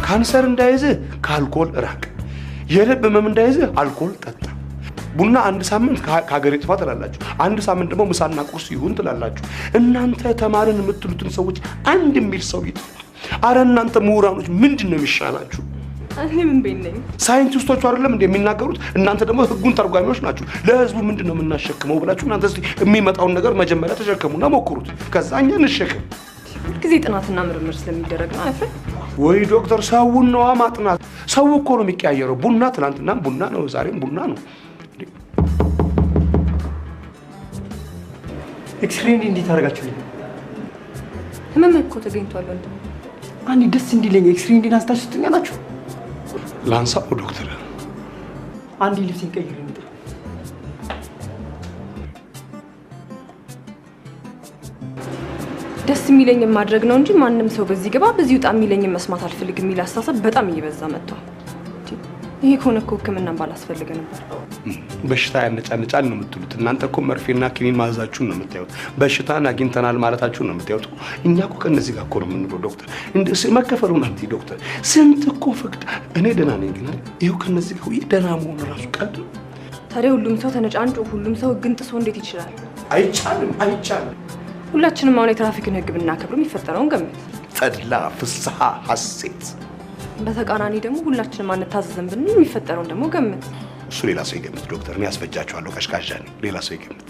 ካንሰር እንዳይዝ ከአልኮል ራቅ፣ የልብ ህመም እንዳይዝ አልኮል ጠጣ። ቡና አንድ ሳምንት ከሀገር ይጥፋ ትላላችሁ፣ አንድ ሳምንት ደግሞ ምሳና ቁርስ ይሁን ትላላችሁ። እናንተ ተማርን የምትሉትን ሰዎች አንድ የሚል ሰው ይጥፋ። አረ እናንተ ምሁራኖች ምንድነው የሚሻላችሁ? እኔ ምን ቤነኝ? ሳይንቲስቶቹ አይደለም እንደሚናገሩት? እናንተ ደግሞ ህጉን ተርጓሚዎች ናችሁ። ለህዝቡ ምንድነው የምናሸክመው ብላችሁ እናንተ እስቲ የሚመጣውን ነገር መጀመሪያ ተሸከሙና ሞክሩት፣ ከዛ እኛ እንሸከም። ሁልጊዜ ጥናትና ምርምር ስለሚደረግ ነው አይፈል? ወይ ዶክተር፣ ሰውን ነዋ ማጥናት። ሰው እኮ ነው የሚቀያየረው። ቡና ትናንትናም ቡና ነው፣ ዛሬም ቡና ነው። ኤክስሬይ እንዴት አደረጋችሁልኝ? ህመም እኮ ተገኝቷል ወንድም። አንዴ ደስ እንዲለኝ ኤክስሬይ አንስታችሁ ትኛላችሁ። ላንሳው ዶክተር? አንዴ ልብሴን ቀይሬ እንዴ። ደስ የሚለኝ ማድረግ ነው እንጂ ማንም ሰው በዚህ ገባ በዚህ ወጣ የሚለኝ መስማት አልፈልግም የሚል አስተሳሰብ በጣም እየበዛ መጥቷል። ይሄ ከሆነ እኮ ህክምናን ባላስፈልገ ነበር። በሽታ ያነጫንጫል ነው የምትሉት እናንተ እኮ መርፌና ክኒን ማዛችሁን ነው የምታዩት። በሽታን አግኝተናል ማለታችሁን ነው የምታዩት። እኛ እኮ ከነዚህ ጋር እኮ ነው የምንለው ዶክተር። እንደዚህ መከፈሉን አትይ ዶክተር። ስንት እኮ ፈቅዳ እኔ ደህና ነኝ ግን ይኸው ከነዚህ ጋር ደህና መሆን ራሱ ቀልድ ነው። ታዲያ ሁሉም ሰው ተነጫንጮ ሁሉም ሰው ህግን ጥሶ እንዴት ይችላል? አይቻልም፣ አይቻልም። ሁላችንም አሁን የትራፊክን ህግ ብናከብር የሚፈጠረውን ገምት። ተድላ፣ ፍስሐ፣ ሐሴት። በተቃራኒ ደግሞ ሁላችንም አንታዘዝም ብንል የሚፈጠረውን ደግሞ ገምት። እሱ ሌላ ሰው ይገምት ዶክተር። እኔ ያስፈጃቸዋለሁ፣ ቀሽቃሻ ነኝ። ሌላ ሰው ይገምት።